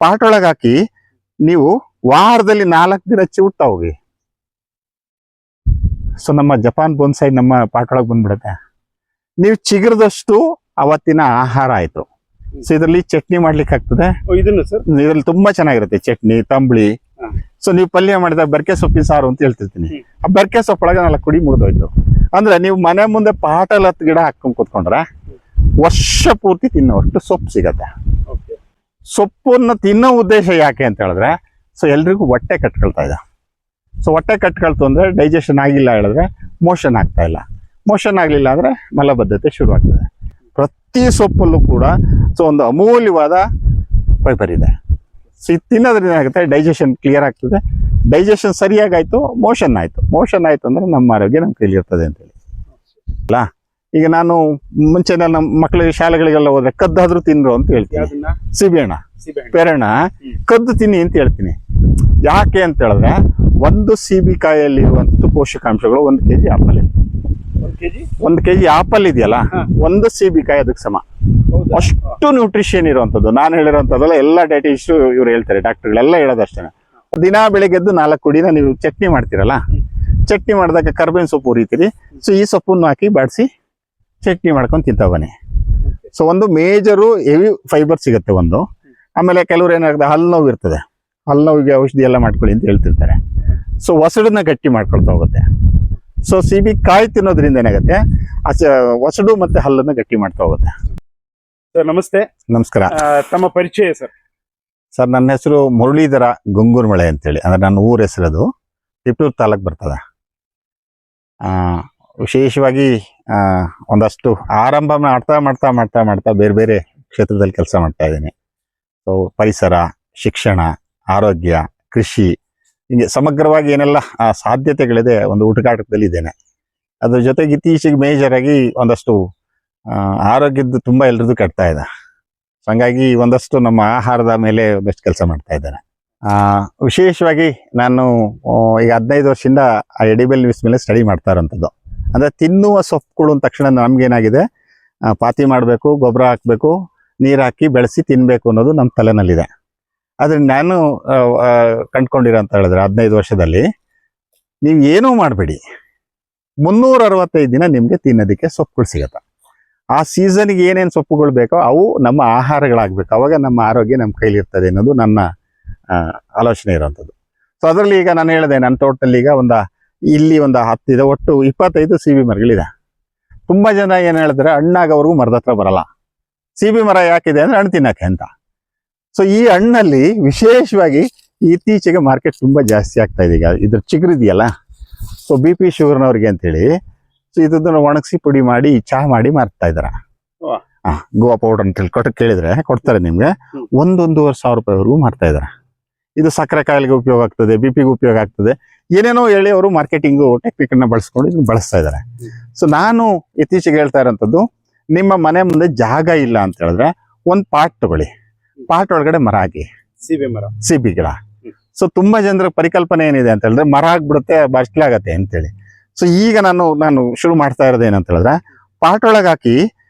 Pot ಒಳಗೆ ಹಾಕಿ ನೀವು ವಾರದಲ್ಲಿ 4 ದಿನ ಚಿವುಟ್ತಾ ಹೋಗಿ. ಸೊ ನಮ್ಮ ಜಪಾನ್ ಬೋನ್ಸಾಯಿ ನಮ್ಮ ಪಾಟ್ ಒಳಗೆ ಬಂದ್ಬಿಡುತ್ತೆ. ನೀವು ಚಿಗುರದಷ್ಟು ಅವತ್ತಿನ ಆಹಾರ ಆಯ್ತು. ಸೊ ಇದರಲ್ಲಿ ಚಟ್ನಿ ಮಾಡ್ಲಿಕ್ಕೆ ಆಗ್ತದೆ. ಇದರಲ್ಲಿ ತುಂಬಾ ಚೆನ್ನಾಗಿರುತ್ತೆ ಚಟ್ನಿ, ತಂಬಳಿ. ಸೊ ನೀವು ಪಲ್ಯ ಮಾಡಿದಾಗ ಬೆರಕೆ ಸೊಪ್ಪಿನ ಸಾರು ಅಂತ ಹೇಳ್ತಿರ್ತೀನಿ. ಆ ಬೆರಕೆ ಸೊಪ್ಪೊಳಗೆ 4 ಕುಡಿ ಮುಗಿದೋಯ್ತು. ಅಂದ್ರೆ ನೀವು ಮನೆ ಮುಂದೆ ಪಾಟಲ್ಲಿ 10 ಗಿಡ ಹಾಕೊಂಡ್ ಕೂತ್ಕೊಂಡ್ರೆ ವರ್ಷ ಪೂರ್ತಿ ತಿನ್ನೋಷ್ಟು ಸೊಪ್ಪು ಸಿಗತ್ತೆ. ಸೊಪ್ಪನ್ನು ತಿನ್ನೋ ಉದ್ದೇಶ ಯಾಕೆ ಅಂತ ಹೇಳಿದ್ರೆ, ಸೊ ಎಲ್ರಿಗೂ ಹೊಟ್ಟೆ ಕಟ್ಕೊಳ್ತಾ ಇದೆ. ಸೊ ಹೊಟ್ಟೆ ಕಟ್ಕೊಳ್ತು ಅಂದ್ರೆ ಡೈಜೆಷನ್ ಆಗಿಲ್ಲ ಹೇಳಿದ್ರೆ ಮೋಷನ್ ಆಗ್ತಾ ಇಲ್ಲ. ಮೋಷನ್ ಆಗ್ಲಿಲ್ಲ ಅಂದ್ರೆ ಮಲಬದ್ಧತೆ ಶುರು ಆಗ್ತದೆ. ಪ್ರತಿ ಸೊಪ್ಪಲ್ಲೂ ಕೂಡ ಸೊ ಒಂದು ಅಮೂಲ್ಯವಾದ ಫೈಬರ್ ಇದೆ. ಸೊ ಇದು ತಿನ್ನೋದ್ರಿಂದ ಏನಾಗುತ್ತೆ, ಡೈಜೆಷನ್ ಕ್ಲಿಯರ್ ಆಗ್ತದೆ. ಡೈಜೆಷನ್ ಸರಿಯಾಗಾಯ್ತು, ಮೋಷನ್ ಆಯ್ತು. ಮೋಷನ್ ಆಯ್ತು ಅಂದ್ರೆ ನಮ್ಮ ಆರೋಗ್ಯ ನಮ್ಮ ಕೈಲಿ ಇರ್ತದೆ ಅಂತೇಳಿ ಅಲ್ಲ. ಈಗ ನಾನು ಮುಂಚೆ ನಮ್ಮ ಮಕ್ಕಳಿಗೆ ಶಾಲೆಗಳಿಗೆಲ್ಲ ಹೋದ್ರೆ ಕದ್ದಾದ್ರೂ ತಿನ್ರು ಅಂತ ಹೇಳ್ತೀನಿ. ಸಿಬಿಹಣ್ಣ, ಪೇರಣ್ಣ ಕದ್ದು ತಿನ್ನಿ ಅಂತ ಹೇಳ್ತೀನಿ. ಯಾಕೆ ಅಂತ ಹೇಳಿದ್ರೆ, ಒಂದು ಸೀಬಿಕಾಯಲ್ಲಿರುವಂತ ಪೋಷಕಾಂಶಗಳು 1 kg ಆಪಲ್ ಇದೆ. 1 kg ಆಪಲ್ ಇದೆಯಲ್ಲ, 1 ಸೀಬಿಕಾಯಿ ಅದಕ್ಕೆ ಸಮ. ಅಷ್ಟು ನ್ಯೂಟ್ರಿಷನ್ ಇರುವಂತದ್ದು. ನಾನು ಹೇಳಿರುವಂತದ್ದಲ್ಲ, ಎಲ್ಲ ಡೈಟಿಸ್ಟ್ ಇವ್ರು ಹೇಳ್ತಾರೆ, ಡಾಕ್ಟರ್ಗಳೆಲ್ಲ ಹೇಳೋದಷ್ಟೇ. ದಿನ ಬೆಳಿಗ್ಗೆದ್ದು 4 ಕುಡಿನ ನೀವು ಚಟ್ನಿ ಮಾಡ್ತೀರಲ್ಲ, ಚಟ್ನಿ ಮಾಡಿದಾಗ ಕರ್ಬೇವಿನ ಸೊಪ್ಪು ಉರಿತೀರಿ. ಸೊ ಈ ಸೊಪ್ಪನ್ನು ಹಾಕಿ ಬಾಡಿಸಿ ಚಟ್ನಿ ಮಾಡ್ಕೊಂಡು ತಿಂತ ಬನ್ನಿ. ಸೊ ಒಂದು ಮೇಜರು ಹೆವಿ ಫೈಬರ್ ಸಿಗುತ್ತೆ ಒಂದು. ಆಮೇಲೆ ಕೆಲವ್ರು ಏನಾಗುತ್ತೆ, ಹಲ್ಲು ನೋವು ಇರ್ತದೆ, ಹಲ್ಲು ನೋವಿಗೆ ಔಷಧಿ ಎಲ್ಲ ಮಾಡ್ಕೊಳ್ಳಿ ಅಂತ ಹೇಳ್ತಿರ್ತಾರೆ. ಸೊ ಒಸಡನ್ನ ಗಟ್ಟಿ ಮಾಡ್ಕೊಳ್ತಾ ಹೋಗುತ್ತೆ. ಸೊ ಸೀಬಿಕಾಯಿ ತಿನ್ನೋದ್ರಿಂದ ಏನಾಗುತ್ತೆ, ಒಸಡು ಮತ್ತೆ ಹಲ್ಲನ್ನ ಗಟ್ಟಿ ಮಾಡ್ತಾ ಹೋಗುತ್ತೆ. ಸರ್ ನಮಸ್ತೆ. ನಮಸ್ಕಾರ. ತಮ್ಮ ಪರಿಚಯ ಸರ್? ಸರ್ ನನ್ನ ಹೆಸರು ಮುರಳೀಧರ ಗುಂಗೂರ್ಮಳೆ ಅಂತೇಳಿ. ಅಂದ್ರೆ ನನ್ನ ಊರ ಹೆಸರದು ತಿಪ್ಟೂರು ತಾಲೂಕು ಬರ್ತದೆ. ವಿಶೇಷವಾಗಿ ಒಂದಷ್ಟು ಆರಂಭ ಮಾಡ್ತಾ ಮಾಡ್ತಾ ಮಾಡ್ತಾ ಮಾಡ್ತಾ ಬೇರೆ ಬೇರೆ ಕ್ಷೇತ್ರದಲ್ಲಿ ಕೆಲಸ ಮಾಡ್ತಾ ಇದ್ದೀನಿ. ಸೊ ಪರಿಸರ, ಶಿಕ್ಷಣ, ಆರೋಗ್ಯ, ಕೃಷಿ, ಹೀಗೆ ಸಮಗ್ರವಾಗಿ ಏನೆಲ್ಲ ಸಾಧ್ಯತೆಗಳಿದೆ ಒಂದು ಹುಡುಕಾಟದಲ್ಲಿ ಇದ್ದೇನೆ. ಅದ್ರ ಜೊತೆಗೆ ಇತ್ತೀಚೆಗೆ ಮೇಜರ್ ಆಗಿ ಒಂದಷ್ಟು ಆರೋಗ್ಯದ್ದು ತುಂಬಾ ಎಲ್ರದ್ದು ಕೆಡ್ತಾ ಇದೆ. ಹಾಗಾಗಿ ಒಂದಷ್ಟು ನಮ್ಮ ಆಹಾರದ ಮೇಲೆ ಒಂದಷ್ಟು ಕೆಲಸ ಮಾಡ್ತಾ ಇದ್ದೇನೆ. ವಿಶೇಷವಾಗಿ ನಾನು ಈಗ 15 ವರ್ಷದಿಂದ ಎಡಿಬಲ್ ನ್ಯೂಸ್ ಮೇಲೆ ಸ್ಟಡಿ ಮಾಡ್ತಾ ಇರೋಂಥದ್ದು. ಅಂದ್ರೆ ತಿನ್ನುವ ಸೊಪ್ಪುಗಳು ಅಂದ ತಕ್ಷಣ ನಮ್ಗೇನಾಗಿದೆ, ಪಾತಿ ಮಾಡಬೇಕು, ಗೊಬ್ಬರ ಹಾಕಬೇಕು, ನೀರು ಹಾಕಿ ಬೆಳೆಸಿ ತಿನ್ಬೇಕು ಅನ್ನೋದು ನಮ್ಮ ತಲೆನಲ್ಲಿದೆ. ಆದ್ರೆ ನಾನು ಕಂಡ್ಕೊಂಡಿರೋ ಅಂತ ಹೇಳಿದ್ರೆ 15 ವರ್ಷದಲ್ಲಿ ನೀವು ಏನೂ ಮಾಡಬೇಡಿ, 365 ದಿನ ನಿಮ್ಗೆ ತಿನ್ನೋದಕ್ಕೆ ಸೊಪ್ಪುಗಳು ಸಿಗತ್ತೆ. ಆ ಸೀಸನ್ಗೆ ಏನೇನು ಸೊಪ್ಪುಗಳು ಬೇಕೋ ಅವು ನಮ್ಮ ಆಹಾರಗಳಾಗಬೇಕು. ಅವಾಗ ನಮ್ಮ ಆರೋಗ್ಯ ನಮ್ಮ ಕೈಲಿ ಇರ್ತದೆ ಅನ್ನೋದು ನನ್ನ ಆಲೋಚನೆ ಇರೋವಂಥದ್ದು. ಸೊ ಅದರಲ್ಲಿ ಈಗ ನಾನು ಹೇಳಿದೆ, ನನ್ನ ತೋಟದಲ್ಲಿ ಈಗ ಇಲ್ಲಿ ಒಂದು 10 ಇದೆ, ಒಟ್ಟು 25 ಸೀಬಿ ಮರಗಳಿದೆ. ತುಂಬಾ ಜನ ಏನ್ ಹೇಳಿದ್ರೆ, ಹಣ್ಣಾಗವ್ರಿಗೂ ಮರದ ಹತ್ರ ಬರಲ್ಲ. ಸೀಬಿ ಮರ ಯಾಕಿದೆ ಅಂದ್ರೆ ಹಣ್ಣು ತಿನ್ನಕ್ಕೆ ಅಂತ. ಸೊ ಈ ಹಣ್ಣಲ್ಲಿ ವಿಶೇಷವಾಗಿ ಇತ್ತೀಚೆಗೆ ಮಾರ್ಕೆಟ್ ತುಂಬಾ ಜಾಸ್ತಿ ಆಗ್ತಾ ಇದೆ. ಈಗ ಇದ್ರ ಚಿಗುರಿದೆಯಲ್ಲ, ಸೊ BP ಶುಗರ್ನವ್ರಿಗೆ ಅಂತೇಳಿ ಸೊ ಇದನ್ನ ಒಣಗಿಸಿ ಪುಡಿ ಮಾಡಿ ಚಹಾ ಮಾಡಿ ಮಾರ್ತಾ ಇದಾರೆ. ಗೋವಾ ಪೌಡರ್ ಅಂತ ಕೇಳಿದ್ರೆ ಕೊಡ್ತಾರೆ ನಿಮ್ಗೆ. 1,500 ರೂಪಾಯಿವರೆಗೂ ಮಾರ್ತಾ ಇದಾರೆ. ಇದು ಸಕ್ಕರೆ ಕಾಯಿಲೆಗೆ ಉಪಯೋಗ ಆಗ್ತದೆ, BP ಗೆ ಉಪಯೋಗ ಆಗ್ತದೆ, ಏನೇನೋ ಹೇಳಿ ಅವರು ಮಾರ್ಕೆಟಿಂಗು ಟೆಕ್ನಿಕನ್ನ ಬಳಸ್ಕೊಂಡು ಇದನ್ನ ಬಳಸ್ತಾ ಇದ್ದಾರೆ. ಸೊ ನಾನು ಇತ್ತೀಚೆಗೆ ಹೇಳ್ತಾ ಇರೋಂಥದ್ದು, ನಿಮ್ಮ ಮನೆ ಮುಂದೆ ಜಾಗ ಇಲ್ಲ ಅಂತ ಹೇಳಿದ್ರೆ ಒಂದು ಪಾಟ್ ತಗೊಳ್ಳಿ, ಪಾಟ್ ಒಳಗಡೆ ಮರ ಹಾಕಿ, ಸಿಬಿ ಗಿಡ. ಸೊ ತುಂಬಾ ಜನರ ಪರಿಕಲ್ಪನೆ ಏನಿದೆ ಅಂತ ಹೇಳಿದ್ರೆ, ಮರ ಆಗ್ಬಿಡುತ್ತೆ, ಬಸ್ಲಾಗತ್ತೆ ಅಂತೇಳಿ. ಸೊ ಈಗ ನಾನು ಶುರು ಮಾಡ್ತಾ ಇರೋದು ಏನಂತ ಹೇಳಿದ್ರೆ, ಪಾಟ್ ಒಳಗೆ ಹಾಕಿ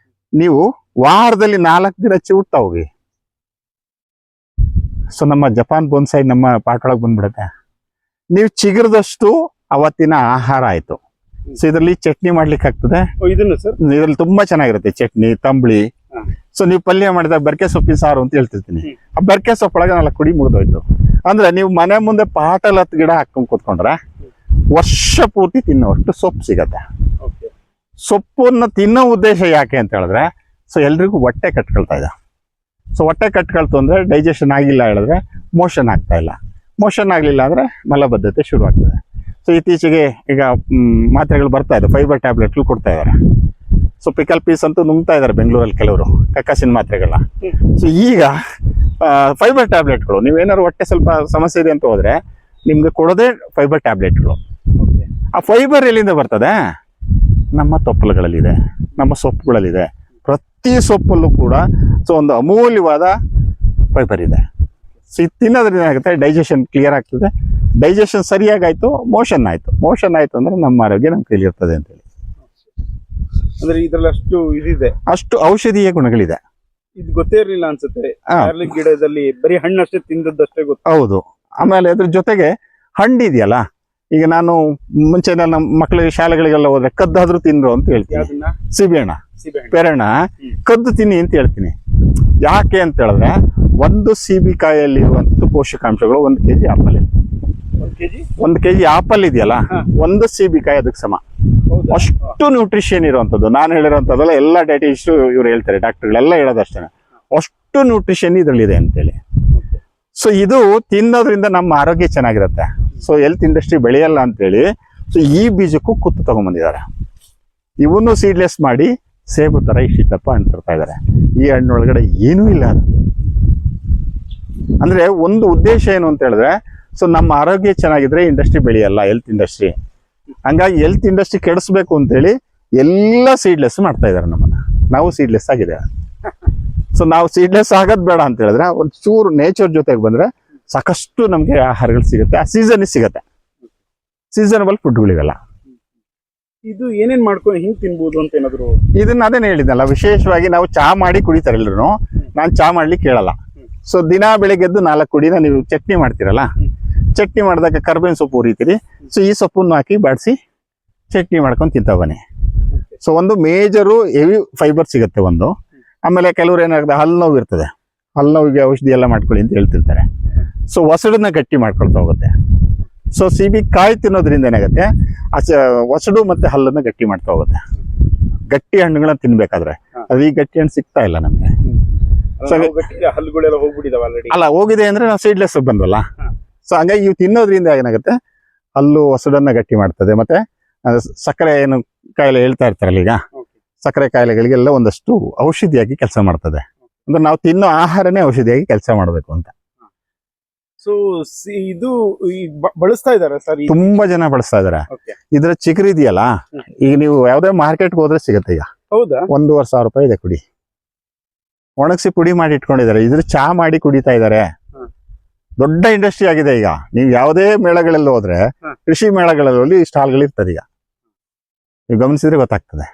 ನೀವು ವಾರದಲ್ಲಿ 4 ದಿನ ಚಿವುಟ್ತಾ ಹೋಗಿ. ಸೊ ನಮ್ಮ ಜಪಾನ್ ಬೋನ್ಸಾಯಿ ನಮ್ಮ ಪಾಟ್ ಒಳಗೆ ಬಂದ್ಬಿಡುತ್ತೆ. ನೀವು ಚಿಗುರದಷ್ಟು ಅವತ್ತಿನ ಆಹಾರ ಆಯ್ತು. ಸೊ ಇದರಲ್ಲಿ ಚಟ್ನಿ ಮಾಡ್ಲಿಕ್ಕೆ ಆಗ್ತದೆ. ಇದರಲ್ಲಿ ತುಂಬಾ ಚೆನ್ನಾಗಿರುತ್ತೆ ಚಟ್ನಿ, ತಂಬಳಿ. ಸೊ ನೀವು ಪಲ್ಯ ಮಾಡಿದಾಗ ಬೆರಕೆ ಸೊಪ್ಪಿನ ಸಾರು ಅಂತ ಹೇಳ್ತಿರ್ತೀನಿ. ಆ ಬೆರಕೆ ಸೊಪ್ಪೊಳಗೆ 4 ಕುಡಿ ಮುಗಿದೋಯ್ತು. ಅಂದ್ರೆ ನೀವು ಮನೆ ಮುಂದೆ ಪಾಟಲ್ಲಿ 10 ಗಿಡ ಹಾಕೊಂಡ್ ಕೂತ್ಕೊಂಡ್ರೆ ವರ್ಷ ಪೂರ್ತಿ ತಿನ್ನೋಷ್ಟು ಸೊಪ್ಪು ಸಿಗತ್ತೆ. ಸೊಪ್ಪನ್ನು ತಿನ್ನೋ ಉದ್ದೇಶ ಯಾಕೆ ಅಂತ ಹೇಳಿದ್ರೆ, ಸೊ ಎಲ್ರಿಗೂ ಹೊಟ್ಟೆ ಕಟ್ಕೊಳ್ತಾ ಇದೆ. ಸೊ ಹೊಟ್ಟೆ ಕಟ್ಕೊಳ್ತು ಅಂದ್ರೆ ಡೈಜೆಷನ್ ಆಗಿಲ್ಲ ಹೇಳಿದ್ರೆ ಮೋಷನ್ ಆಗ್ತಾ ಇಲ್ಲ. ಮೋಷನ್ ಆಗ್ಲಿಲ್ಲ ಅಂದ್ರೆ ಮಲಬದ್ಧತೆ ಶುರು ಆಗ್ತದೆ. ಸೊ ಇತ್ತೀಚೆಗೆ ಈಗ ಮಾತ್ರೆಗಳು ಬರ್ತಾ ಇದೆ, ಫೈಬರ್ ಟ್ಯಾಬ್ಲೆಟ್ಗಳು ಕೊಡ್ತಾ ಇದ್ದಾರೆ. ಸೊ ಪಿಕಲ್ ಪೀಸ್ ಅಂತೂ ನುಂಗ್ತಾ ಇದ್ದಾರೆ ಬೆಂಗಳೂರಲ್ಲಿ ಕೆಲವರು, ಕಕ್ಕಾಸಿನ ಮಾತ್ರೆಗಳನ್ನ. ಸೊ ಈಗ ಫೈಬರ್ ಟ್ಯಾಬ್ಲೆಟ್ಗಳು, ನೀವೇನಾದ್ರು ಹೊಟ್ಟೆ ಸ್ವಲ್ಪ ಸಮಸ್ಯೆ ಇದೆ ಅಂತ ಹೋದ್ರೆ ನಿಮ್ಗೆ ಕೊಡೋದೇ ಫೈಬರ್ ಟ್ಯಾಬ್ಲೆಟ್ಗಳು. ಆ ಫೈಬರ್ ಎಲ್ಲಿಂದ ಬರ್ತದೆ? ನಮ್ಮ ತೊಪ್ಪಲುಗಳಲ್ಲಿದೆ, ನಮ್ಮ ಸೊಪ್ಪುಗಳಲ್ಲಿದೆ. ಪ್ರತಿ ಸೊಪ್ಪಲ್ಲೂ ಕೂಡ ಸೊ ಒಂದು ಅಮೂಲ್ಯವಾದ ಫೈಬರ್ ಇದೆ. ಸೊ ಇದು ತಿನ್ನೋದ್ರಿಂದ ಏನಾಗುತ್ತೆ, ಡೈಜೆಷನ್ ಕ್ಲಿಯರ್ ಆಗ್ತದೆ. ಡೈಜೆಷನ್ ಸರಿಯಾಗಾಯ್ತು, ಮೋಷನ್ ಆಯ್ತು. ಮೋಷನ್ ಆಯ್ತು ಅಂದ್ರೆ ನಮ್ಮ ಆರೋಗ್ಯ ನಮ್ಮ ಕೈಲಿ ಇರ್ತದೆ ಅಂತೇಳಿ. ಅಂದ್ರೆ ಇದ್ರಲ್ಲಿ ಅಷ್ಟು ಇದಿದೆ, ಅಷ್ಟು ಔಷಧೀಯ ಗುಣಗಳಿದೆ. ಇದು ಗೊತ್ತೇ ಇರ್ಲಿಲ್ಲ ಅನ್ಸುತ್ತೆ. ಹಾ. ಪೇರ್ಲೆ ಗಿಡದಲ್ಲಿ ಬರೀ ಹಣ್ಣಷ್ಟೇ ತಿಂದದ್ದಷ್ಟೇ ಗೊತ್ತು. ಹೌದು. ಆಮೇಲೆ ಅದ್ರ ಜೊತೆಗೆ ಹಣ್ಣಿದೆಯಲ್ಲ, ಈಗ ನಾನು ಮುಂಚೆ ನಮ್ಮ ಮಕ್ಕಳಿಗೆ ಶಾಲೆಗಳಿಗೆಲ್ಲ ಹೋದ್ರೆ ಕದ್ದಾದ್ರೂ ತಿಂದ್ರು ಅಂತ ಹೇಳ್ತೀನಿ. ಯಾವ್ದನ್ನ? ಸೀಬೆಹಣ್ಣ, ಸೀಬೆಹಣ್ಣು. ಪೇರಣ್ಣ ಕದ್ದು ತಿನ್ನಿ ಅಂತ ಹೇಳ್ತೀನಿ. ಯಾಕೆ ಅಂತ ಹೇಳಿದ್ರೆ, ಒಂದು ಸೀಬಿಕಾಯಲ್ಲಿ ಇರುವಂತ ಪೋಷಕಾಂಶಗಳು 1 kg apple, 1 kg? 1 kg apple ಇದೆಯಲ್ಲ, ಹಾ. ಒಂದು ಸೀಬಿಕಾಯಿ ಅದಕ್ಕೆ ಸಮ. ಹೌದಾ? ಅಷ್ಟು ನ್ಯೂಟ್ರಿಷನ್ ಇರುವಂತದ್ದು. ನಾನು ಹೇಳಿರುವಂತದ್ದಲ್ಲ, ಎಲ್ಲ ಡೈಟಿಸ್ಟ್ ಇವ್ರು ಹೇಳ್ತಾರೆ, ಡಾಕ್ಟರ್ಗಳೆಲ್ಲ ಹೇಳೋದಷ್ಟೇ. ಅಷ್ಟು ನ್ಯೂಟ್ರಿಷನ್ ಇದ್ರಲ್ಲಿದೆ ಅಂತೇಳಿ. Okay. ಸೊ ಇದು ತಿನ್ನೋದ್ರಿಂದ ನಮ್ಮ ಆರೋಗ್ಯ ಚೆನ್ನಾಗಿರುತ್ತೆ. ಸೊ ಹೆಲ್ತ್ ಇಂಡಸ್ಟ್ರಿ ಬೆಳೆಯಲ್ಲ ಅಂತೇಳಿ ಸೊ ಈ ಬೀಜಕ್ಕೂ ಕುತ್ತು ತಗೊಂಡ್ಬಂದಿದ್ದಾರೆ. ಇವನು ಸೀಡ್ಲೆಸ್ ಮಾಡಿ ಸೇಬು ತರ ಇಷ್ಟಿತ್ತಪ್ಪ ಹಣ್ಣು ತರ್ತಾ ಇದ್ದಾರೆ. ಈ ಹಣ್ಣೊಳಗಡೆ ಏನೂ ಇಲ್ಲ ಅದ್ರಲ್ಲಿ. ಅಂದ್ರೆ ಒಂದು ಉದ್ದೇಶ ಏನು ಅಂತ ಹೇಳಿದ್ರೆ, ಸೊ ನಮ್ಮ ಆರೋಗ್ಯ ಚೆನ್ನಾಗಿದ್ರೆ ಇಂಡಸ್ಟ್ರಿ ಬೆಳೆಯಲ್ಲ, ಹೆಲ್ತ್ ಇಂಡಸ್ಟ್ರಿ. ಹಂಗಾಗಿ ಹೆಲ್ತ್ ಇಂಡಸ್ಟ್ರಿ ಕೆಡಿಸ್ಬೇಕು ಅಂತೇಳಿ ಎಲ್ಲ ಸೀಡ್ಲೆಸ್ ಮಾಡ್ತಾ ಇದ್ದಾರೆ ನಮ್ಮನ್ನ. ನಾವು ಸೀಡ್ಲೆಸ್ ಆಗಿದೆ. ಸೊ ನಾವು ಸೀಡ್ಲೆಸ್ ಆಗೋದು ಬೇಡ ಅಂತ ಹೇಳಿದ್ರೆ, ಒಂದು ಚೂರು ನೇಚರ್ ಜೊತೆಗೆ ಬಂದ್ರೆ ಸಾಕಷ್ಟು ನಮಗೆ ಆಹಾರಗಳು ಸಿಗುತ್ತೆ. ಆ ಸೀಸನ್ ಸಿಗುತ್ತೆ, ಸೀಸನಬಲ್ ಫುಡ್ಗಳಿವೆಲ್ಲ. ಇದು ಏನೇನ್ ಮಾಡ್ಕೊಂಡು ಹಿಂಗ್ ತಿನ್ಬೋದು ಅಂತ ಏನಾದ್ರು? ಇದನ್ನ ಅದೇನು ಹೇಳಿದ್ನಲ್ಲ, ವಿಶೇಷವಾಗಿ ನಾವು ಚಹಾ ಮಾಡಿ ಕುಡಿತಾರೆ ಎಲ್ಲರೂ. ನಾನು ಚಹಾ ಮಾಡ್ಲಿಕ್ಕೆ ಕೇಳಲ್ಲ. ಸೊ ದಿನ ಬೆಳಿಗ್ಗೆದ್ದು 4 ಕುಡಿನ ನೀವು ಚಟ್ನಿ ಮಾಡ್ತೀರಲ್ಲ, ಚಟ್ನಿ ಮಾಡಿದಾಗ ಕರ್ಬೇವಿನ ಸೊಪ್ಪು ಉರಿತೀರಿ. ಸೊ ಈ ಸೊಪ್ಪನ್ನು ಹಾಕಿ ಬಾಡಿಸಿ ಚಟ್ನಿ ಮಾಡ್ಕೊಂಡು ತಿಂತ ಬನ್ನಿ. ಸೊ ಒಂದು ಮೇಜರು ಹೆವಿ ಫೈಬರ್ ಸಿಗುತ್ತೆ ಒಂದು. ಆಮೇಲೆ ಕೆಲವ್ರು ಏನಾಗುತ್ತೆ, ಹಲ್ಲು ನೋವು ಇರ್ತದೆ, ಹಲ್ಲು ನೋವಿಗೆ ಔಷಧಿ ಎಲ್ಲ ಮಾಡ್ಕೊಳ್ಳಿ ಅಂತ ಹೇಳ್ತಿರ್ತಾರೆ. ಸೊ ಒಸಡನ್ನ ಗಟ್ಟಿ ಮಾಡ್ಕೊಳ್ತಾ ಹೋಗುತ್ತೆ. ಸೊ ಸೀಬಿಕಾಯಿ ತಿನ್ನೋದ್ರಿಂದ ಏನಾಗುತ್ತೆ, ಒಸಡು ಮತ್ತೆ ಹಲ್ಲನ್ನ ಗಟ್ಟಿ ಮಾಡ್ತಾ ಹೋಗುತ್ತೆ. ಗಟ್ಟಿ ಹಣ್ಣುಗಳನ್ನ ತಿನ್ಬೇಕಾದ್ರೆ ಅದು ಈ ಗಟ್ಟಿ ಹಣ್ಣು ಸಿಗ್ತಾ ಇಲ್ಲ ನಮ್ಗೆ. ಹಲ್ಲುಗಳೆಲ್ಲ ಹೋಗ್ಬಿಟ್ಟಿದಾವ ಆಲ್ರೆಡಿ. ಅಲ್ಲ, ಹೋಗಿದೆ ಅಂದ್ರೆ ನಾವು ಸೀಡ್ಲೆಸ್ ಬಂದ್ವಲ್ಲ. ಸೊ ಹಂಗಾಗಿ ಇವು ತಿನ್ನೋದ್ರಿಂದ ಏನಾಗುತ್ತೆ, ಹಲ್ಲು ಒಸಡನ್ನ ಗಟ್ಟಿ ಮಾಡ್ತದೆ. ಮತ್ತೆ ಸಕ್ಕರೆ ಏನು ಕಾಯಿಲೆ ಹೇಳ್ತಾ ಇರ್ತಾರಲ್ಲ, ಈಗ ಸಕ್ಕರೆ ಕಾಯಿಲೆಗಳಿಗೆಲ್ಲ ಒಂದಷ್ಟು ಔಷಧಿಯಾಗಿ ಕೆಲಸ ಮಾಡ್ತದೆ. ಅಂದ್ರೆ ನಾವು ತಿನ್ನೋ ಆಹಾರನೇ ಔಷಧಿಯಾಗಿ ಕೆಲಸ ಮಾಡಬೇಕು ಅಂತ. ಸೊ ಇದು ಬಳಸ್ತಾ ಇದಾರೆ ಸರ್? ತುಂಬಾ ಜನ ಬಳಸ್ತಾ ಇದಾರೆ. ಇದ್ರ ಚಿಗುರು ಇದೆಯಲ್ಲ, ಈಗ ನೀವು ಯಾವ್ದೇ ಮಾರ್ಕೆಟ್ಗೆ ಹೋದ್ರೆ ಸಿಗುತ್ತೆ. ಈಗ ಹೌದಾ? 1,500 ರೂಪಾಯಿ ಇದೆ ಕುಡಿ. ಒಣಗಿಸಿ ಪುಡಿ ಮಾಡಿ ಇಟ್ಕೊಂಡಿದ್ದಾರೆ. ಇದ್ರ ಚಹಾ ಮಾಡಿ ಕುಡಿತಾ ಇದ್ದಾರೆ. ದೊಡ್ಡ ಇಂಡಸ್ಟ್ರಿ ಆಗಿದೆ ಈಗ. ನೀವು ಯಾವುದೇ ಮೇಳಗಳಲ್ಲಿ ಹೋದ್ರೆ, ಕೃಷಿ ಮೇಳಗಳಲ್ಲಿ ಸ್ಟಾಲ್ಗಳು ಇರ್ತದೆ. ಈಗ ನೀವು ಗಮನಿಸಿದ್ರೆ ಗೊತ್ತಾಗ್ತದೆ.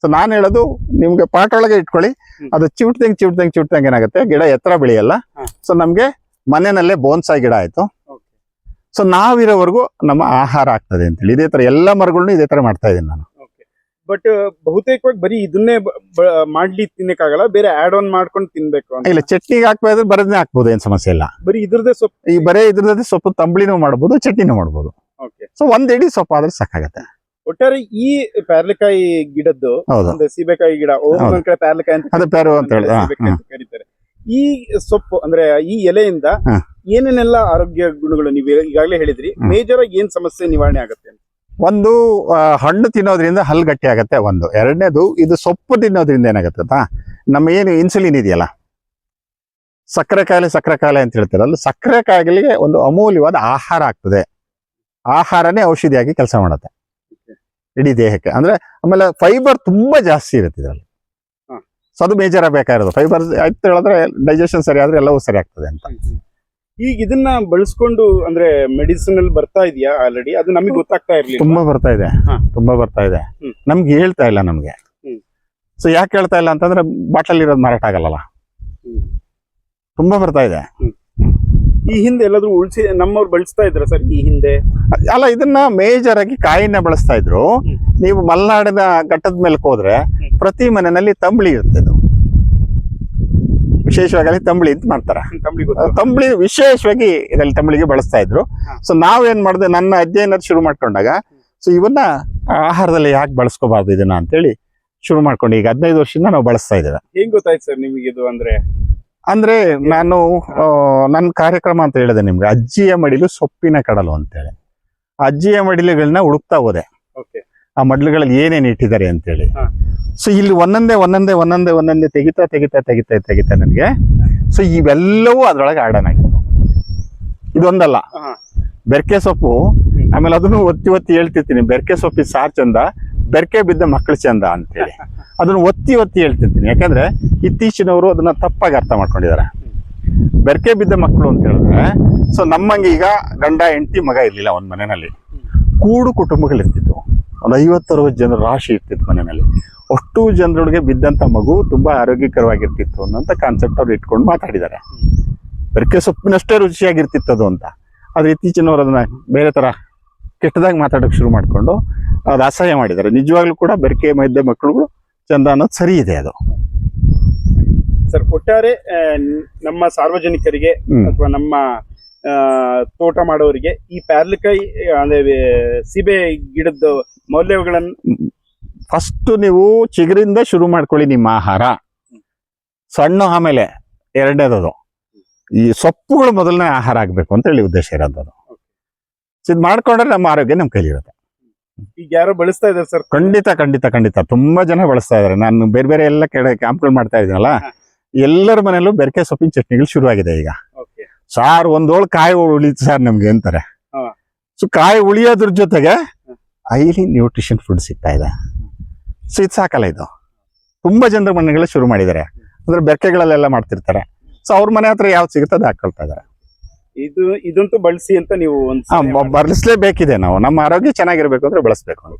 ಸೊ ನಾನು ಹೇಳೋದು, ನಿಮ್ಗೆ ಪಾಟ್ ಒಳಗೆ ಇಟ್ಕೊಳ್ಳಿ, ಅದು ಚಿವುಟ್ದಂಗೆ ಏನಾಗುತ್ತೆ, ಗಿಡ ಎತ್ತರ ಬೆಳೆಯಲ್ಲ. ಸೊ ನಮ್ಗೆ ಮನೆಯಲ್ಲೇ ಬೋನ್ಸಾಯಿ ಗಿಡ ಆಯ್ತು. ಸೊ ನಾವಿರೋವರೆಗೂ ನಮ್ಮ ಆಹಾರ ಆಗ್ತದೆ ಅಂತೇಳಿ ಇದೇ ತರ ಎಲ್ಲ ಮರಗಳನ್ನೂ ಇದೇ ತರ ಮಾಡ್ತಾ ಇದ್ದೀನಿ ನಾನು. ಬಟ್ ಬಹುತೇಕವಾಗಿ ಬರೀ ಇದನ್ನೇ ಮಾಡ್ಲಿ ತಿನ್ನಕ್ಕಾಗಲ್ಲ, ಬೇರೆ ಆಡ್ ಆನ್ ಮಾಡ್ಕೊಂಡು ತಿನ್ಬೇಕು ಅಂತ. ಇಲ್ಲ, ಚಟ್ನಿಗೆ ಹಾಕ್ಬೇಕಾದ್ರೆ ಬರದ್ನೇ ಹಾಕ್ಬೋದು, ಏನ್ ಸಮಸ್ಯೆ ಇಲ್ಲ. ಬರೀ ಇದ್ರದೇ ಸೊಪ್ಪು, ಈ ಬರೇ ಇದ್ರದೇ ಸೊಪ್ಪು ತಂಬಳಿನೂ ಮಾಡ್ಬೋದು, ಚಟ್ನಿನೂ ಮಾಡ್ಬೋದು. ಸೊ 1 ಎಡಿ ಸೊಪ್ಪು ಆದ್ರೆ ಸಾಕಾಗತ್ತೆ. ಒಟ್ಟಾರೆ ಈ ಪೇರ್ಲೆಕಾಯಿ ಗಿಡದ್ದು, ಹೌದು, ಸೀಬೆಕಾಯಿ ಗಿಡ, ಒಂದ್ ಕಡೆ ಪೇರ್ಲೆಕಾಯಿ ಅಂತ ಅದು ಪೇರು ಅಂತ ಹೇಳಿ ಕರೀತಾರೆ. ಈ ಸೊಪ್ಪು ಅಂದ್ರೆ ಈ ಎಲೆಯಿಂದ ಏನೇನೆಲ್ಲ ಆರೋಗ್ಯ ಗುಣಗಳು ನೀವು ಈಗಾಗಲೇ ಹೇಳಿದ್ರಿ, ಮೇಜರ್ ಆಗಿ ಏನ್ ಸಮಸ್ಯೆ ನಿವಾರಣೆ ಆಗುತ್ತೆ? ಒಂದು ಹಣ್ಣು ತಿನ್ನೋದ್ರಿಂದ ಹಲ್ಲು ಗಟ್ಟಿ ಆಗತ್ತೆ ಒಂದು. ಎರಡನೇದು, ಇದು ಸೊಪ್ಪು ತಿನ್ನೋದ್ರಿಂದ ಏನಾಗತ್ತ, ನಮ್ಮ ಏನು ಇನ್ಸುಲಿನ್ ಇದೆಯಲ್ಲ, ಸಕ್ಕರೆ ಕಾಯಿಲೆ ಅಂತ ಹೇಳ್ತಾರಲ್ಲ, ಸಕ್ಕರೆ ಕಾಯಿಲೆಗೆ ಒಂದು ಅಮೂಲ್ಯವಾದ ಆಹಾರ ಆಗ್ತದೆ. ಆಹಾರನೇ ಔಷಧಿಯಾಗಿ ಕೆಲಸ ಮಾಡುತ್ತೆ ಇಡೀ ದೇಹಕ್ಕೆ. ಅಂದ್ರೆ ಆಮೇಲೆ ಫೈಬರ್ ತುಂಬಾ ಜಾಸ್ತಿ ಇರುತ್ತೆ ಇದರಲ್ಲಿ. ಸೊ ಅದು ಮೇಜರ್ ಬೇಕಾಗಿರೋದು. ಫೈಬರ್ ಆಯ್ತು ಹೇಳಿದ್ರೆ ಡೈಜೆಷನ್ ಸರಿ ಆದ್ರೆ ಎಲ್ಲವೂ ಸರಿ ಆಗ್ತದೆ ಅಂತ. ಈಗ ಇದನ್ನ ಬಳಸ್ಕೊಂಡು ಅಂದ್ರೆ ಮೆಡಿಸಿನ್ ಅಲ್ಲಿ ಬರ್ತಾ ಇದೆಯಾ ಆಲ್ರೆಡಿ? ಅದು ನಮಗೆ ಗೊತ್ತಾಗ್ತಾ ಇರ್ಲಿಲ್ಲ. ತುಂಬಾ ಬರ್ತಾ ಇದೆ. ನಮ್ಗೆ ಹೇಳ್ತಾ ಇಲ್ಲ ನಮ್ಗೆ. ಸೊ ಯಾಕೆ ಹೇಳ್ತಾ ಇಲ್ಲ ಅಂತಂದ್ರೆ, ಬಾಟಲ್ ಇರೋದು ಮಾರಾಟ ಆಗಲ್ಲ. ತುಂಬಾ ಬರ್ತಾ ಇದೆ. ಈ ಹಿಂದೆ ಎಲ್ಲಾದ್ರೂ ಉಳಿಸಿ ನಮ್ಮವ್ರು ಬಳಸ್ತಾ ಇದ್ರ ಸರ್ ಈ ಹಿಂದೆ? ಅಲ್ಲ, ಇದನ್ನ ಮೇಜರ್ ಆಗಿ ಕಾಯಿನ ಬಳಸ್ತಾ ಇದ್ರು. ನೀವು ಮಲೆನಾಡಿನ ಘಟ್ಟದ ಮೇಲೆ ಹೋದ್ರೆ ಪ್ರತಿ ಮನೆಯಲ್ಲಿ ತಂಬಳಿ ಇರುತ್ತೆ. ವಿಶೇಷವಾಗಿ ಅಲ್ಲಿ ತಂಬಳಿ ಅಂತ ಮಾಡ್ತಾರೆ. ತಂಬಳಿ ವಿಶೇಷವಾಗಿ ಇದರಲ್ಲಿ ತಂಬಳಿಗೆ ಬಳಸ್ತಾ ಇದ್ರು. ಸೊ ನಾವೇನ್ ಮಾಡಿದೆ, ನನ್ನ ಅಧ್ಯಯನ ಶುರು ಮಾಡ್ಕೊಂಡಾಗ, ಸೊ ಇವನ್ನ ಆಹಾರದಲ್ಲಿ ಯಾಕೆ ಬಳಸ್ಕೋಬಾರ್ದು ಇದನ್ನ ಅಂತೇಳಿ ಶುರು ಮಾಡ್ಕೊಂಡು ಈಗ 15 ವರ್ಷದಿಂದ ನಾವು ಬಳಸ್ತಾ ಇದ್ದೇವೆ. ಹೆಂಗ್ ಗೊತ್ತಾಯ್ತು ಸರ್ ನಿಮಗೆ ಇದು? ಅಂದ್ರೆ ನಾನು ನನ್ನ ಕಾರ್ಯಕ್ರಮ ಅಂತ ಹೇಳಿದೆ ನಿಮ್ಗೆ, ಅಜ್ಜಿಯ ಮಡಿಲು ಸೊಪ್ಪಿನ ಕಡಲು ಅಂತೇಳಿ. ಅಜ್ಜಿಯ ಮಡಿಲುಗಳನ್ನ ಹುಡುಕ್ತಾ ಹೋದೆ, ಆ ಮಡ್ಲುಗಳಲ್ಲಿ ಏನೇನು ಇಟ್ಟಿದ್ದಾರೆ ಅಂತೇಳಿ. ಸೊ ಇಲ್ಲಿ ಒಂದೊಂದೇ ತೆಗಿತಾ ನನಗೆ ಸೊ ಇವೆಲ್ಲವೂ ಅದ್ರೊಳಗೆ ಆಡನ್ ಆಗಿದ್ದು. ಇದೊಂದಲ್ಲ, ಬೆರ್ಕೆ ಸೊಪ್ಪು. ಆಮೇಲೆ ಅದನ್ನು ಒತ್ತಿ ಹೇಳ್ತಿರ್ತೀನಿ, ಬೆರ್ಕೆ ಸೊಪ್ಪಿನ ಸಾರ್ ಚಂದ, ಬೆರ್ಕೆ ಬಿದ್ದ ಮಕ್ಕಳು ಚಂದ ಅಂತೇಳಿ ಅದನ್ನು ಒತ್ತಿ ಹೇಳ್ತಿರ್ತೀನಿ. ಯಾಕಂದ್ರೆ ಇತ್ತೀಚಿನವರು ಅದನ್ನ ತಪ್ಪಾಗಿ ಅರ್ಥ ಮಾಡ್ಕೊಂಡಿದ್ದಾರೆ. ಬೆರ್ಕೆ ಬಿದ್ದ ಮಕ್ಕಳು ಅಂತ ಹೇಳಿದ್ರೆ, ಸೊ ನಮ್ಮಂಗೆ ಈಗ ಗಂಡ ಹೆಂಡತಿ ಮಗ ಇರ್ಲಿಲ್ಲ ಒಂದ್ ಮನೆಯಲ್ಲಿ, ಕೂಡು ಕುಟುಂಬಗಳಿರ್ತಿದ್ವು. ಒಂದು 50-60 ಜನರು ರಾಶಿ ಇರ್ತಿತ್ತು ಮನೆಯಲ್ಲಿ. ಅಷ್ಟು ಜನರೊಳಗೆ ಬಿದ್ದಂಥ ಮಗು ತುಂಬ ಆರೋಗ್ಯಕರವಾಗಿರ್ತಿತ್ತು ಅನ್ನೋಂಥ ಕಾನ್ಸೆಪ್ಟ್ ಅವ್ರು ಇಟ್ಕೊಂಡು ಮಾತಾಡಿದ್ದಾರೆ. ಬೆರಕೆ ಸೊಪ್ಪಿನಷ್ಟೇ ರುಚಿಯಾಗಿರ್ತಿತ್ತು ಅದು ಅಂತ. ಆದರೆ ಇತ್ತೀಚಿನವರು ಅದನ್ನ ಬೇರೆ ಥರ ಕೆಟ್ಟದಾಗಿ ಮಾತಾಡೋಕ್ಕೆ ಶುರು ಮಾಡಿಕೊಂಡು ಅದು ಅಸಹ್ಯ ಮಾಡಿದ್ದಾರೆ. ನಿಜವಾಗ್ಲೂ ಕೂಡ ಬೆರಕೆ ಮಧ್ಯೆ ಮಕ್ಕಳುಗಳು ಚಂದ ಅನ್ನೋದು ಸರಿ ಇದೆ ಅದು. ಸರ್, ಒಟ್ಟಾರೆ ನಮ್ಮ ಸಾರ್ವಜನಿಕರಿಗೆ ಅಥವಾ ನಮ್ಮ ತೋಟ ಮಾಡೋರಿಗೆ ಈ ಪ್ಯಾರ್ಲಿಕಾಯಿ ಅಂದ್ರೆ ಸೀಬೆ ಗಿಡದ ಮೌಲ್ಯಗಳನ್ನು ಫಸ್ಟ್ ನೀವು ಚಿಗುರಿಂದ ಶುರು ಮಾಡ್ಕೊಳ್ಳಿ ನಿಮ್ಮ ಆಹಾರ. ಸಣ್ಣ ಆಮೇಲೆ ಎರಡನೇದದು ಈ ಸೊಪ್ಪುಗಳು ಮೊದಲನೇ ಆಹಾರ ಆಗ್ಬೇಕು ಅಂತ ಹೇಳಿ ಉದ್ದೇಶ ಇರೋದು. ಇದು ಮಾಡ್ಕೊಂಡ್ರೆ ನಮ್ಮ ಆರೋಗ್ಯ ನಮ್ಮ ಕೈಲಿರುತ್ತೆ. ಈಗ ಯಾರೋ ಬಳಸ್ತಾ ಇದ್ದಾರೆ ಸರ್? ಖಂಡಿತ ಖಂಡಿತ ಖಂಡಿತ ತುಂಬಾ ಜನ ಬಳಸ್ತಾ ಇದಾರೆ. ನಾನು ಬೇರೆ ಬೇರೆ ಎಲ್ಲ ಕಡೆ ಕ್ಯಾಂಪ್ಗಳು ಮಾಡ್ತಾ ಇದ್ದೀನಲ್ಲ, ಎಲ್ಲರ ಮನೆಯಲ್ಲೂ ಬೆರಕೆ ಸೊಪ್ಪಿನ ಚಟ್ನಿಗಳು ಶುರುವಾಗಿದೆ ಈಗ. ಸಾರ್ ಒಂದೋಳು ಕಾಯಿ ಉಳಿತು ಸರ್ ನಮ್ಗೆ ಅಂತಾರೆ. ಸೊ ಕಾಯಿ ಉಳಿಯೋದ್ರ ಜೊತೆಗೆ ಹೈಲಿ ನ್ಯೂಟ್ರಿಷನ್ ಫುಡ್ ಸಿಗ್ತಾ ಇದೆ. ಸೊ ಇದು ಸಾಕಲ್ಲ, ಇದು ತುಂಬಾ ಜನರ ಮನೆಗಳೇ ಶುರು ಮಾಡಿದ್ದಾರೆ. ಅಂದ್ರೆ ಬೆರಕೆಗಳಲ್ಲೆಲ್ಲ ಮಾಡ್ತಿರ್ತಾರೆ. ಸೊ ಅವ್ರ ಮನೆ ಹತ್ರ ಯಾವ್ದು ಸಿಗುತ್ತೆ ಅದು ಹಾಕೊಳ್ತಾ ಇದಾರೆ. ಇದಂತೂ ಬಳಸಿ ಅಂತ ನೀವು ಬಳಸಲೇಬೇಕಿದೆ. ನಾವು ನಮ್ಮ ಆರೋಗ್ಯ ಚೆನ್ನಾಗಿರ್ಬೇಕು ಅಂದ್ರೆ ಬಳಸಬೇಕು ಅಂತ.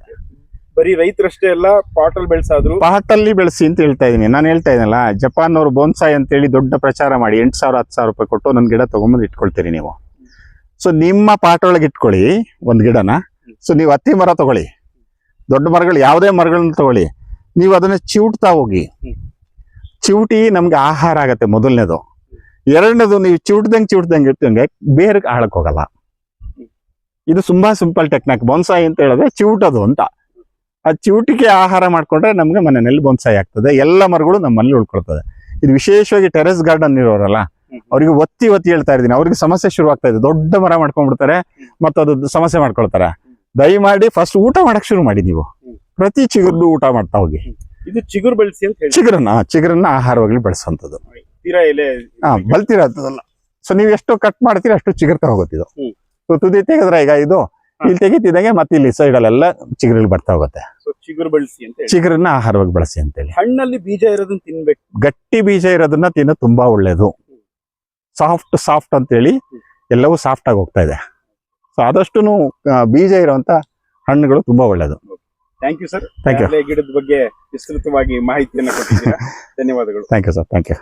ಬರೀ ರೈತರಷ್ಟೇ ಎಲ್ಲ ಪಾಟಲ್ ಬೆಳೆಸಾದ್ರು ಪಾಟಲ್ಲಿ ಬೆಳೆಸಿ ಅಂತ ಹೇಳ್ತಾ ಇದೀನಿ. ನಾನು ಹೇಳ್ತಾ ಇದೀನಲ್ಲ, ಜಪಾನ್ ಅವರು ಬೋನ್ಸಾಯಿ ಅಂತ ಹೇಳಿ ದೊಡ್ಡ ಪ್ರಚಾರ ಮಾಡಿ 8,000-10,000 ರೂಪಾಯಿ ಕೊಟ್ಟು ನನ್ನ ಗಿಡ ತಗೊಂಬಂದು ಇಟ್ಕೊಳ್ತೀರಿ ನೀವು. ಸೊ ನಿಮ್ಮ ಪಾಟ್ ಒಳಗೆ ಇಟ್ಕೊಳ್ಳಿ ಒಂದ್ ಗಿಡನ. ಸೊ ನೀವು ಹತ್ತಿ ಮರ ತಗೊಳ್ಳಿ, ದೊಡ್ಡ ಮರಗಳು ಯಾವುದೇ ಮರಗಳನ್ನ ತಗೊಳ್ಳಿ, ನೀವು ಅದನ್ನ ಚಿವುಟ್ತಾ ಹೋಗಿ. ಚಿವುಟಿ ನಮ್ಗೆ ಆಹಾರ ಆಗತ್ತೆ ಮೊದಲನೇದು. ಎರಡನೇದು, ನೀವು ಚಿವುಟ್ದಂಗೆ ಇಟ್ಟಂಗೆ ಬೇರೆ ಹಾಳಕ್ ಹೋಗಲ್ಲ. ಇದು ತುಂಬಾ ಸಿಂಪಲ್ ಟೆಕ್ನಿಕ್. ಬೋನ್ಸಾಯಿ ಅಂತ ಹೇಳಿದ್ರೆ ಚಿವುಟದು ಅಂತ. ಆ ಚಿವುಟಿಗೆ ಆಹಾರ ಮಾಡ್ಕೊಂಡ್ರೆ ನಮ್ಗೆ ಮನೆಯಲ್ಲಿ ಬೋನ್ಸಾಯಿ ಆಗ್ತದೆ. ಎಲ್ಲ ಮರಗಳು ನಮ್ಮ ಮನೇಲಿ ಉಳ್ಕೊಳ್ತದೆ. ಇದು ವಿಶೇಷವಾಗಿ ಟೆರೆಸ್ ಗಾರ್ಡನ್ ಇರೋರಲ್ಲ, ಅವ್ರಿಗೆ ಒತ್ತಿ ಹೇಳ್ತಾ ಇದ್ದೀನಿ. ಅವ್ರಿಗೆ ಸಮಸ್ಯೆ ಶುರು ಆಗ್ತಾ ಇದೆ. ದೊಡ್ಡ ಮರ ಮಾಡ್ಕೊಂಡ್ಬಿಡ್ತಾರೆ ಮತ್ತು ಅದು ಸಮಸ್ಯೆ ಮಾಡ್ಕೊಳ್ತಾರೆ. ದಯಮಾಡಿ ಫಸ್ಟ್ ಊಟ ಮಾಡಕ್ ಶುರು ಮಾಡಿ. ನೀವು ಪ್ರತಿ ಚಿಗುರ್ದು ಊಟ ಮಾಡ್ತಾ ಹೋಗಿ. ಇದು ಚಿಗುರು ಬೆಳೆಸಿ ಅಂತ ಹೇಳಿ ಚಿಗುರನ್ನ ಆಹಾರವಾಗಿ ಬೆಳೆಸುವಂಥದ್ದು. ಬಲ್ತಿರಲ್ಲ. ಸೊ ನೀವು ಎಷ್ಟು ಕಟ್ ಮಾಡ್ತೀರಾ ಅಷ್ಟು ಚಿಗುರ್ತಾ ಹೋಗುತ್ತಿದ್ದು. ಸೊ ತುದಿ ತೆಗೆದ್ರೆ ಈಗ ಇದು ಇಲ್ಲಿ ತೆಗಿತಿದ್ದಂಗೆ ಮತ್ತೆ ಇಲ್ಲಿ ಸೈಡಲ್ಲೆಲ್ಲ ಚಿಗುರು ಬರ್ತಾ ಹೋಗುತ್ತೆ. ಚಿಗುರು ಬಳಸಿ ಅಂತ, ಚಿಗುರನ್ನ ಆಹಾರವಾಗಿ ಬಳಸಿ ಅಂತೇಳಿ. ಹಣ್ಣಲ್ಲಿ ಬೀಜ ಇರೋದನ್ನ ತಿನ್ಬೇಕು. ಗಟ್ಟಿ ಬೀಜ ಇರೋದನ್ನ ತಿನ್ನೋದು ತುಂಬಾ ಒಳ್ಳೇದು. ಸಾಫ್ಟ್ ಅಂತೇಳಿ ಎಲ್ಲವೂ ಸಾಫ್ಟ್ ಆಗಿ ಹೋಗ್ತಾ ಇದೆ. ಸೊ ಆದಷ್ಟು ಬೀಜ ಇರುವಂತ ಹಣ್ಣುಗಳು ತುಂಬಾ ಒಳ್ಳೇದು. Thank you sir. Thank you. ಗಿಡದ ಬಗ್ಗೆ ವಿಸ್ತೃತವಾಗಿ ಮಾಹಿತಿಯನ್ನು ಕೊಟ್ಟಿದ್ದೀರಾ. ಧನ್ಯವಾದಗಳು. Thank you sir. Thank you.